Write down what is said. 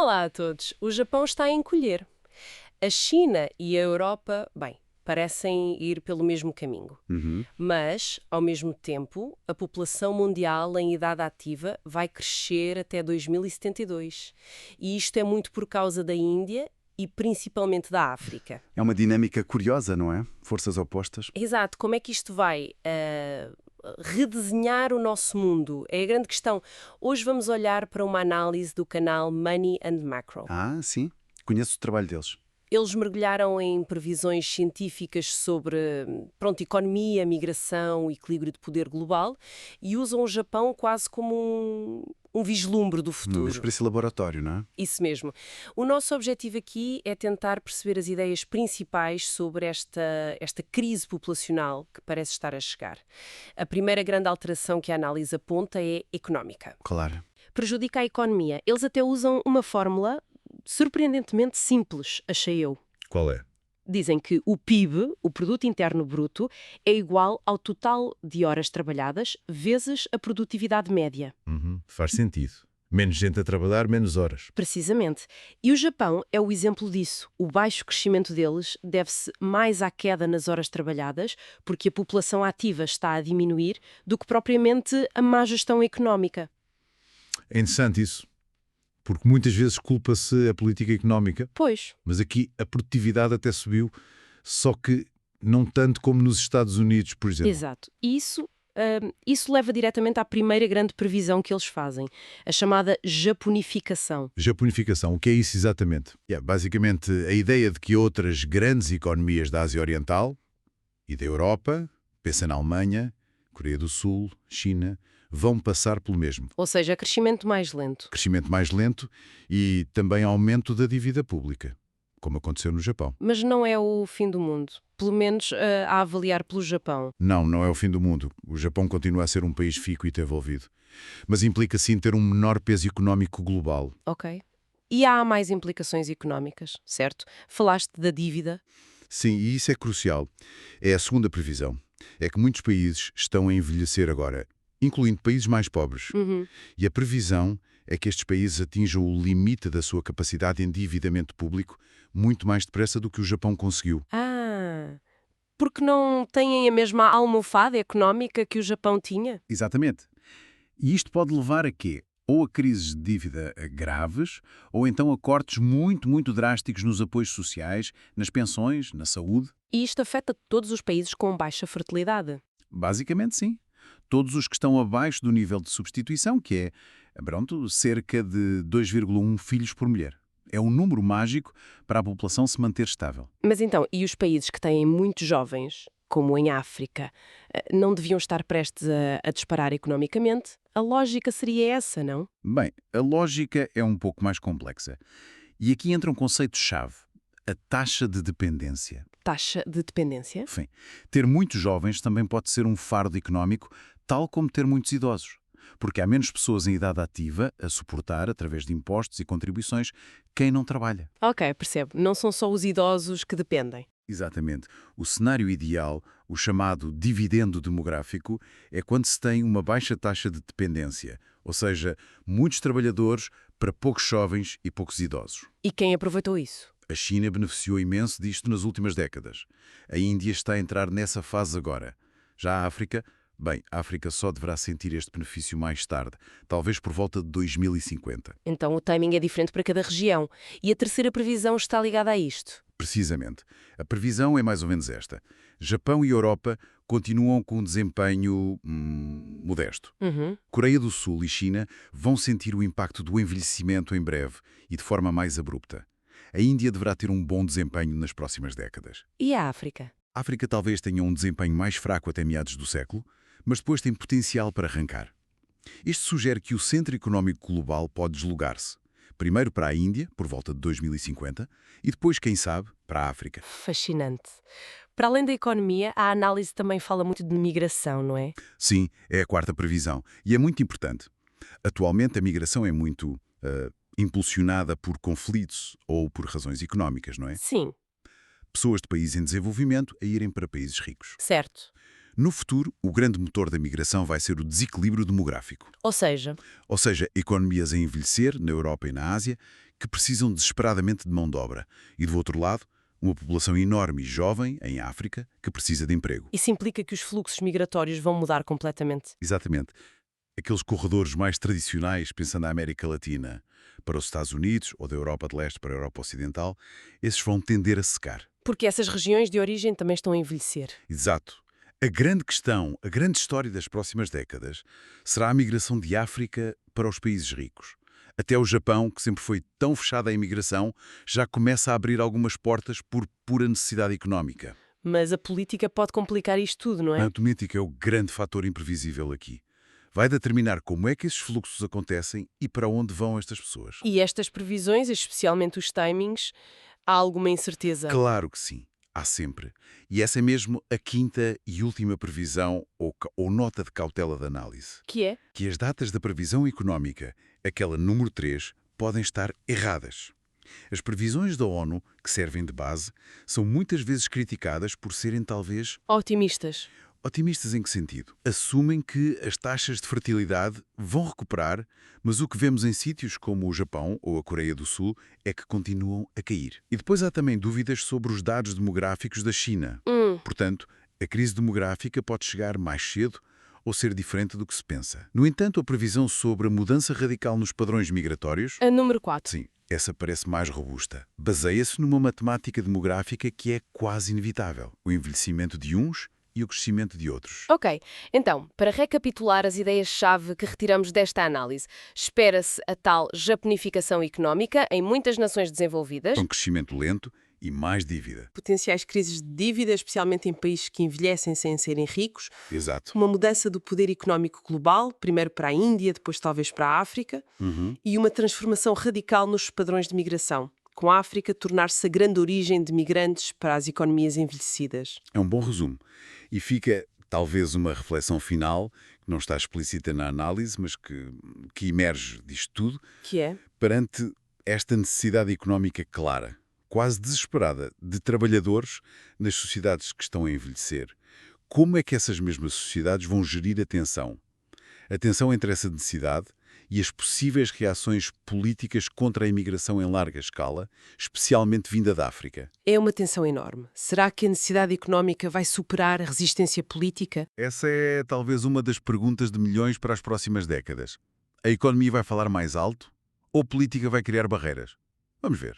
Olá a todos. O Japão está a encolher. A China e a Europa, bem, parecem ir pelo mesmo caminho. Uhum. Mas, ao mesmo tempo, a população mundial em idade ativa vai crescer até 2072. E isto é muito por causa da Índia e principalmente da África. É uma dinâmica curiosa, não é? Forças opostas. Exato. Como é que isto vai redesenhar o nosso mundo? É a grande questão. Hoje vamos olhar para uma análise do canal Money and Macro. Ah, sim. Conheço o trabalho deles. Eles mergulharam em previsões científicas sobre, economia, migração, equilíbrio de poder global e usam o Japão quase como um vislumbre do Uma futuro. espécie de laboratório, não é? Isso mesmo. O nosso objetivo aqui é tentar perceber as ideias principais sobre esta crise populacional que parece estar a chegar. A primeira grande alteração que a análise aponta é económica. Claro. Prejudica a economia. Eles até usam uma fórmula surpreendentemente simples, achei eu. Qual é? Dizem que o PIB, o Produto Interno Bruto, é igual ao total de horas trabalhadas vezes a produtividade média. Faz sentido. Menos gente a trabalhar, menos horas. Precisamente. E o Japão é o exemplo disso. O baixo crescimento deles deve-se mais à queda nas horas trabalhadas, porque a população ativa está a diminuir, do que propriamente a má gestão económica. É interessante isso, porque muitas vezes culpa-se a política económica, Pois. mas aqui a produtividade até subiu, só que não tanto como nos Estados Unidos, por exemplo. Exato. E isso leva diretamente à primeira grande previsão que eles fazem, a chamada japonificação. Japonificação, o que é isso exatamente? Basicamente, a ideia de que outras grandes economias da Ásia Oriental e da Europa, pensa na Alemanha, Coreia do Sul, China, vão passar pelo mesmo. Ou seja, crescimento mais lento. Crescimento mais lento e também aumento da dívida pública, como aconteceu no Japão. Mas não é o fim do mundo. Pelo menos a avaliar pelo Japão. Não, não é o fim do mundo. O Japão continua a ser um país rico e desenvolvido. Mas implica sim ter um menor peso económico global. Ok. E há mais implicações económicas, certo? Falaste da dívida. Sim, e isso é crucial. É a segunda previsão. É que muitos países estão a envelhecer agora, incluindo países mais pobres. E a previsão é que estes países atinjam o limite da sua capacidade de endividamento público muito mais depressa do que o Japão conseguiu. Porque não têm a mesma almofada económica que o Japão tinha? Exatamente. E isto pode levar a quê? Ou a crises de dívida graves, ou então a cortes muito, muito drásticos nos apoios sociais, nas pensões, na saúde. E isto afeta todos os países com baixa fertilidade. Basicamente, sim. Todos os que estão abaixo do nível de substituição, que é, cerca de 2,1 filhos por mulher. É um número mágico para a população se manter estável. Mas então, e os países que têm muitos jovens, como em África, não deviam estar prestes a disparar economicamente? A lógica seria essa, não? Bem, a lógica é um pouco mais complexa. E aqui entra um conceito-chave, a taxa de dependência. Taxa de dependência? Enfim, ter muitos jovens também pode ser um fardo económico, tal como ter muitos idosos. Porque há menos pessoas em idade ativa a suportar, através de impostos e contribuições, quem não trabalha. Ok, percebo. Não são só os idosos que dependem. Exatamente. O cenário ideal, o chamado dividendo demográfico, é quando se tem uma baixa taxa de dependência, ou seja, muitos trabalhadores para poucos jovens e poucos idosos. E quem aproveitou isso? A China beneficiou imenso disto nas últimas décadas. A Índia está a entrar nessa fase agora. Já a África, a África só deverá sentir este benefício mais tarde, talvez por volta de 2050. Então o timing é diferente para cada região. E a terceira previsão está ligada a isto. Precisamente. A previsão é mais ou menos esta. Japão e Europa continuam com um desempenho modesto. Coreia do Sul e China vão sentir o impacto do envelhecimento em breve e de forma mais abrupta. A Índia deverá ter um bom desempenho nas próximas décadas. E a África? A África talvez tenha um desempenho mais fraco até meados do século, mas depois tem potencial para arrancar. Isto sugere que o centro económico global pode deslocar-se. Primeiro para a Índia, por volta de 2050, e depois, quem sabe, para a África. Fascinante. Para além da economia, a análise também fala muito de migração, não é? Sim, é a quarta previsão, e é muito importante. Atualmente a migração é muito impulsionada por conflitos ou por razões económicas, não é? Sim. Pessoas de países em desenvolvimento a irem para países ricos. Certo. No futuro, o grande motor da migração vai ser o desequilíbrio demográfico. Ou seja, Ou seja, economias a envelhecer, na Europa e na Ásia, que precisam desesperadamente de mão de obra. E, do outro lado, uma população enorme e jovem, em África, que precisa de emprego. Isso implica que os fluxos migratórios vão mudar completamente. Exatamente. Aqueles corredores mais tradicionais, pensando na América Latina, para os Estados Unidos ou da Europa de Leste para a Europa Ocidental, esses vão tender a secar. Porque essas regiões de origem também estão a envelhecer. Exato. A grande questão, a grande história das próximas décadas, será a migração de África para os países ricos. Até o Japão, que sempre foi tão fechado à imigração, já começa a abrir algumas portas por pura necessidade económica. Mas a política pode complicar isto tudo, não é? A política é o grande fator imprevisível aqui. Vai determinar como é que esses fluxos acontecem e para onde vão estas pessoas. E estas previsões, especialmente os timings, há alguma incerteza? Claro que sim. Há sempre. E essa é mesmo a quinta e última previsão ou nota de cautela de análise. Que é? Que as datas da previsão económica, aquela número 3, podem estar erradas. As previsões da ONU, que servem de base, são muitas vezes criticadas por serem talvez... Otimistas. Otimistas em que sentido? Assumem que as taxas de fertilidade vão recuperar, mas o que vemos em sítios como o Japão ou a Coreia do Sul é que continuam a cair. E depois há também dúvidas sobre os dados demográficos da China. Portanto, a crise demográfica pode chegar mais cedo ou ser diferente do que se pensa. No entanto, a previsão sobre a mudança radical nos padrões migratórios... A número 4. Sim, essa parece mais robusta. Baseia-se numa matemática demográfica que é quase inevitável. O envelhecimento de uns e o crescimento de outros. Ok, então, para recapitular as ideias-chave que retiramos desta análise, espera-se a tal japonificação económica em muitas nações desenvolvidas. Um crescimento lento e mais dívida. Potenciais crises de dívida, especialmente em países que envelhecem sem serem ricos. Exato. Uma mudança do poder económico global, primeiro para a Índia, depois talvez para a África. E uma transformação radical nos padrões de migração, com a África tornar-se a grande origem de migrantes para as economias envelhecidas. É um bom resumo. E fica, talvez, uma reflexão final, que não está explícita na análise, mas que emerge disto tudo, Que é? perante esta necessidade económica clara, quase desesperada, de trabalhadores nas sociedades que estão a envelhecer. Como é que essas mesmas sociedades vão gerir a tensão? A tensão entre essa necessidade e as possíveis reações políticas contra a imigração em larga escala, especialmente vinda da África. É uma tensão enorme. Será que a necessidade económica vai superar a resistência política? Essa é talvez uma das perguntas de milhões para as próximas décadas. A economia vai falar mais alto ou a política vai criar barreiras? Vamos ver.